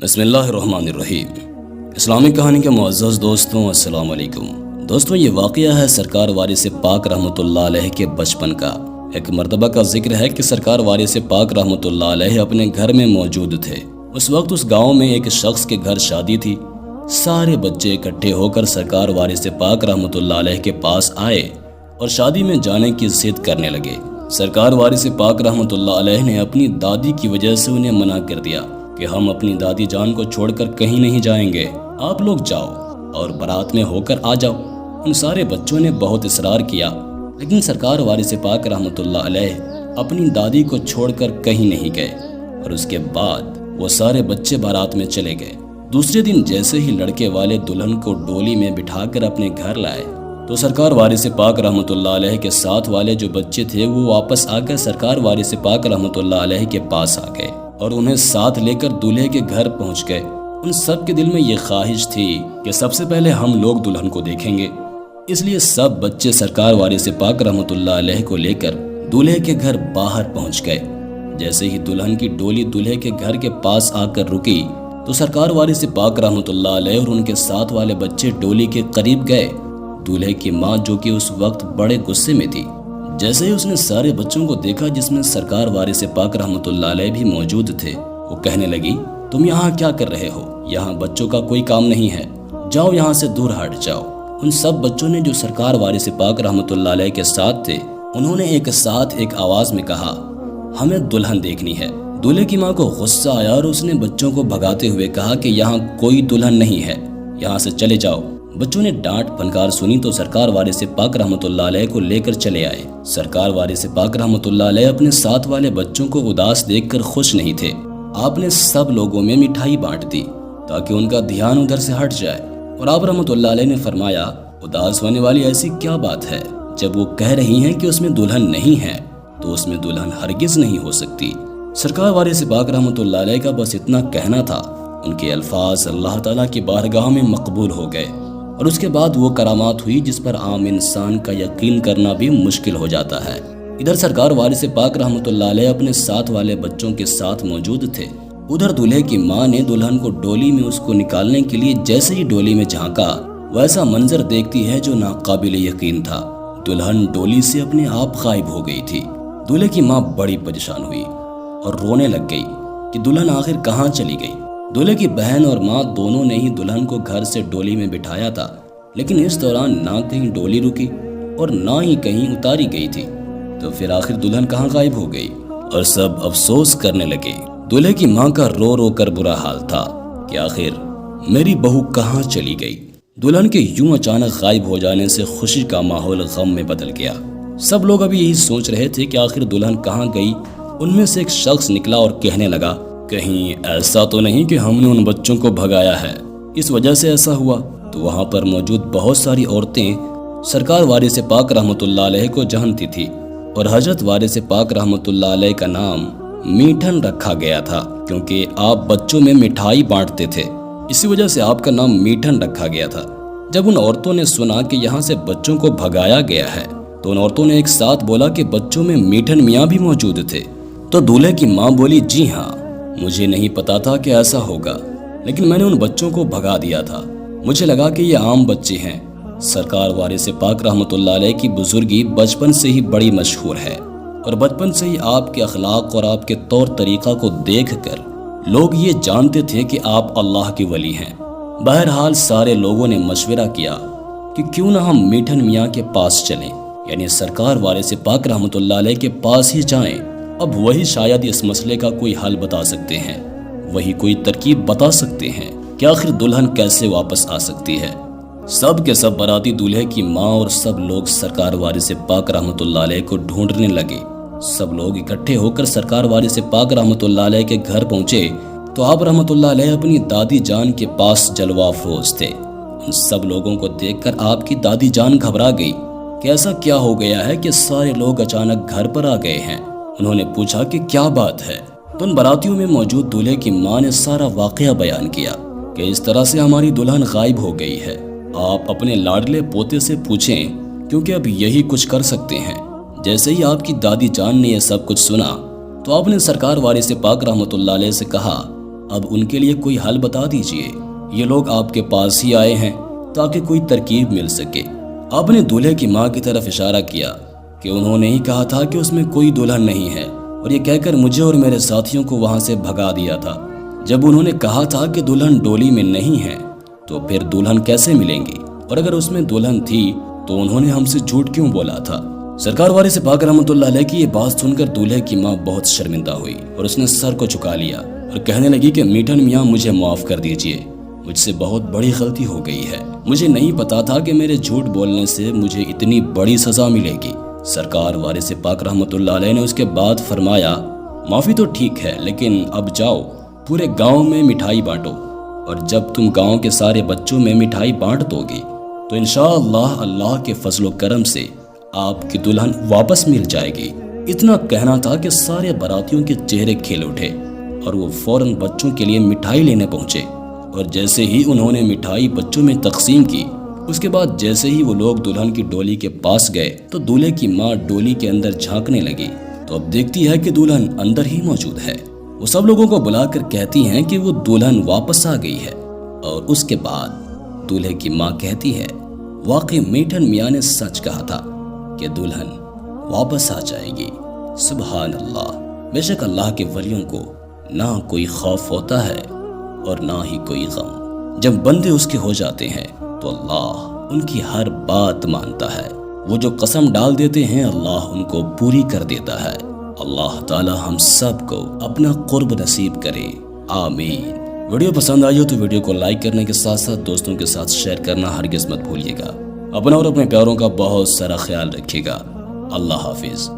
بسم اللہ الرحمن الرحیم۔ اسلامی کہانی کے معزز دوستوں، السلام علیکم۔ دوستوں، یہ واقعہ ہے سرکار وارث پاک رحمۃ اللہ علیہ کے بچپن کا۔ ایک مرتبہ کا ذکر ہے کہ سرکار وارث پاک رحمۃ اللہ علیہ اپنے گھر میں موجود تھے۔ اس وقت اس گاؤں میں ایک شخص کے گھر شادی تھی۔ سارے بچے اکٹھے ہو کر سرکار وارث پاک رحمۃ اللہ علیہ کے پاس آئے اور شادی میں جانے کی ضد کرنے لگے۔ سرکار وارث پاک رحمۃ اللہ علیہ نے اپنی دادی کی وجہ سے انہیں منع کر دیا کہ ہم اپنی دادی جان کو چھوڑ کر کہیں نہیں جائیں گے، آپ لوگ جاؤ اور بارات میں ہو کر آ جاؤ۔ ان سارے بچوں نے بہت اصرار کیا، لیکن سرکار وارث پاک رحمۃ اللہ علیہ اپنی دادی کو چھوڑ کر کہیں نہیں گئے اور اس کے بعد وہ سارے بچے بارات میں چلے گئے۔ دوسرے دن جیسے ہی لڑکے والے دلہن کو ڈولی میں بٹھا کر اپنے گھر لائے تو سرکار وارث پاک رحمۃ اللہ علیہ کے ساتھ والے جو بچے تھے وہ واپس آ کر سرکار وارث پاک رحمۃ اللہ علیہ کے پاس آ گئے اور انہیں ساتھ لے کر دولہے کے گھر پہنچ گئے۔ ان سب کے دل میں یہ خواہش تھی کہ سب سے پہلے ہم لوگ دلہن کو دیکھیں گے، اس لیے سب بچے سرکار وارث پاک رحمۃ اللہ علیہ کو لے کر دولہے کے گھر باہر پہنچ گئے۔ جیسے ہی دلہن کی ڈولی دولہے کے گھر کے پاس آ کر رکی تو سرکار وارث پاک رحمۃ اللہ علیہ اور ان کے ساتھ والے بچے ڈولی کے قریب گئے۔ دولہے کی ماں جو کہ اس وقت بڑے غصے میں تھی، جیسے ہی اس نے سارے بچوں کو دیکھا جس میں سرکار وارث پاک رحمۃ اللہ علیہ بھی موجود تھے، وہ کہنے لگی، تم یہاں کیا کر رہے ہو؟ یہاں بچوں کا کوئی کام نہیں ہے، جاؤ یہاں سے دور ہٹ جاؤ۔ ان سب بچوں نے جو سرکار وارث پاک رحمۃ اللہ علیہ کے ساتھ تھے، انہوں نے ایک ساتھ ایک آواز میں کہا، ہمیں دلہن دیکھنی ہے۔ دولہے کی ماں کو غصہ آیا اور اس نے بچوں کو بھگاتے ہوئے کہا کہ یہاں کوئی دلہن نہیں ہے، یہاں سے چلے جاؤ۔ بچوں نے ڈانٹ پھنکار سنی تو سرکار وارث پاک رحمۃ اللہ علیہ کو لے کر چلے آئے۔ سرکار وارث پاک رحمۃ اللہ علیہ اپنے ساتھ والے بچوں کو اداس دیکھ کر خوش نہیں تھے۔ آپ نے سب لوگوں میں مٹھائی بانٹ دی تاکہ ان کا دھیان ادھر سے ہٹ جائے، اور آپ رحمۃ اللہ علیہ نے فرمایا، اداس ہونے والی ایسی کیا بات ہے؟ جب وہ کہہ رہی ہیں کہ اس میں دلہن نہیں ہے تو اس میں دلہن ہرگز نہیں ہو سکتی۔ سرکار وارث پاک رحمۃ اللہ علیہ کا بس اتنا کہنا تھا، ان کے الفاظ اللہ تعالیٰ کی بارگاہ میں مقبول ہو گئے، اور اس کے بعد وہ کرامات ہوئی جس پر عام انسان کا یقین کرنا بھی مشکل ہو جاتا ہے۔ ادھر سرکار وارث پاک رحمۃ اللہ علیہ اپنے ساتھ والے بچوں کے ساتھ موجود تھے، ادھر دولہے کی ماں نے دلہن کو ڈولی میں اس کو نکالنے کے لیے جیسے ہی ڈولی میں جھانکا، ویسا منظر دیکھتی ہے جو ناقابل یقین تھا۔ دلہن ڈولی سے اپنے آپ غائب ہو گئی تھی۔ دولہے کی ماں بڑی پریشان ہوئی اور رونے لگ گئی کہ دلہن آخر کہاں چلی گئی۔ دولہے کی بہن اور ماں دونوں نے ہی دلہن کو گھر سے ڈولی میں بٹھایا تھا، لیکن اس دوران نہ کہیں ڈولی رکی اور نہ ہی کہیں اتاری گئی تھی، تو پھر آخر دلہن کہاں غائب ہو گئی، اور سب افسوس کرنے لگے۔ دولہے کی ماں کا رو رو کر برا حال تھا کہ آخر میری بہو کہاں چلی گئی۔ دلہن کے یوں اچانک غائب ہو جانے سے خوشی کا ماحول غم میں بدل گیا۔ سب لوگ ابھی یہی سوچ رہے تھے کہ آخر دلہن کہاں گئی۔ ان میں سے ایک شخص نکلا اور کہنے لگا، کہیں ایسا تو نہیں کہ ہم نے ان بچوں کو بھگایا ہے، اس وجہ سے ایسا ہوا؟ تو وہاں پر موجود بہت ساری عورتیں سرکار وارث پاک رحمۃ اللہ علیہ کو جانتی تھی، اور حضرت وارث پاک رحمۃ اللہ علیہ کا نام میٹھن رکھا گیا تھا کیونکہ آپ بچوں میں مٹھائی بانٹتے تھے، اسی وجہ سے آپ کا نام میٹھن رکھا گیا تھا۔ جب ان عورتوں نے سنا کہ یہاں سے بچوں کو بھگایا گیا ہے تو ان عورتوں نے ایک ساتھ بولا کہ بچوں میں میٹھن میاں بھی موجود تھے۔ تو دولہے کی ماں بولی، جی ہاں، مجھے نہیں پتا تھا کہ ایسا ہوگا، لیکن میں نے ان بچوں کو بھگا دیا تھا، مجھے لگا کہ یہ عام بچے ہیں۔ سرکار وارث پاک رحمۃ اللہ علیہ کی بزرگی بچپن سے ہی بڑی مشہور ہے، اور بچپن سے ہی آپ کے اخلاق اور آپ کے طور طریقہ کو دیکھ کر لوگ یہ جانتے تھے کہ آپ اللہ کے ولی ہیں۔ بہرحال سارے لوگوں نے مشورہ کیا کہ کیوں نہ ہم میٹھن میاں کے پاس چلیں، یعنی سرکار وارث پاک رحمۃ اللہ علیہ کے پاس ہی جائیں، اب وہی شاید اس مسئلے کا کوئی حل بتا سکتے ہیں، وہی کوئی ترکیب بتا سکتے ہیں کہ آخر دلہن کیسے واپس آ سکتی ہے۔ سب کے سب باراتی دولہے کی ماں اور سب لوگ سرکار وارث پاک رحمۃ اللہ علیہ کو ڈھونڈنے لگے۔ سب لوگ اکٹھے ہو کر سرکار وارث پاک رحمۃ اللہ علیہ کے گھر پہنچے تو آپ رحمۃ اللہ علیہ اپنی دادی جان کے پاس جلوہ افروز تھے۔ ان سب لوگوں کو دیکھ کر آپ کی دادی جان گھبرا گئی کہ ایسا کیا ہو گیا ہے کہ سارے لوگ اچانک گھر پر آ گئے ہیں۔ انہوں نے پوچھا کہ کیا بات ہے؟ تو ان براتیوں میں موجود دولہے کی ماں نے سارا واقعہ بیان کیا کہ اس طرح سے ہماری دلہن غائب ہو گئی ہے، آپ اپنے لاڈلے پوتے سے پوچھیں کیونکہ اب یہی کچھ کر سکتے ہیں۔ جیسے ہی آپ کی دادی جان نے یہ سب کچھ سنا تو آپ نے سرکار وارث پاک رحمۃ اللہ علیہ سے کہا، اب ان کے لیے کوئی حل بتا دیجئے۔ یہ لوگ آپ کے پاس ہی آئے ہیں تاکہ کوئی ترکیب مل سکے۔ آپ نے دولہے کی ماں کی طرف اشارہ کیا کہ انہوں نے ہی کہا تھا کہ اس میں کوئی دلہن نہیں ہے، اور یہ کہہ کر مجھے اور میرے ساتھیوں کو وہاں سے بھگا دیا تھا۔ جب انہوں نے کہا تھا کہ دلہن ڈولی میں نہیں ہے تو پھر دلہن کیسے ملیں گی، اور اگر اس میں دلہن تھی تو انہوں نے ہم سے جھوٹ کیوں بولا تھا؟ سرکار وارث پاک رحمۃ اللہ علیہ کی یہ بات سن کر دولہے کی ماں بہت شرمندہ ہوئی اور اس نے سر کو جھکا لیا اور کہنے لگی کہ میٹھن میاں مجھے معاف کر دیجئے، مجھ سے بہت بڑی غلطی ہو گئی ہے، مجھے نہیں پتا تھا کہ میرے جھوٹ بولنے سے مجھے اتنی بڑی سزا ملے گی۔ سرکار وارث پاک رحمۃ اللہ علیہ نے اس کے بعد فرمایا، معافی تو ٹھیک ہے، لیکن اب جاؤ پورے گاؤں میں مٹھائی بانٹو، اور جب تم گاؤں کے سارے بچوں میں مٹھائی بانٹ دو گے تو انشاءاللہ اللہ کے فضل و کرم سے آپ کی دلہن واپس مل جائے گی۔ اتنا کہنا تھا کہ سارے براتیوں کے چہرے کھل اٹھے اور وہ فوراً بچوں کے لیے مٹھائی لینے پہنچے، اور جیسے ہی انہوں نے مٹھائی بچوں میں تقسیم کی، اس کے بعد جیسے ہی وہ لوگ دلہن کی ڈولی کے پاس گئے تو دولہے کی ماں ڈولی کے اندر جھانکنے لگی تو اب دیکھتی ہے کہ دلہن اندر ہی موجود ہے۔ وہ سب لوگوں کو بلا کر کہتی ہیں کہ وہ دلہن واپس آ گئی ہے، اور اس کے بعد دولہے کی ماں کہتی ہے، واقعی میٹھن میاں نے سچ کہا تھا کہ دلہن واپس آ جائے گی۔ سبحان اللہ، بے شک اللہ کے ولیوں کو نہ کوئی خوف ہوتا ہے اور نہ ہی کوئی غم۔ جب بندے اس کے ہو جاتے ہیں تو اللہ ان کی ہر بات مانتا ہے، وہ جو قسم ڈال دیتے ہیں اللہ ان کو پوری کر دیتا ہے۔ اللہ تعالی ہم سب کو اپنا قرب نصیب کرے، آمین۔ ویڈیو پسند آئی ہو تو ویڈیو کو لائک کرنے کے ساتھ ساتھ دوستوں کے ساتھ شیئر کرنا ہرگز مت بھولیے گا۔ اپنا اور اپنے پیاروں کا بہت سارا خیال رکھیے گا۔ اللہ حافظ۔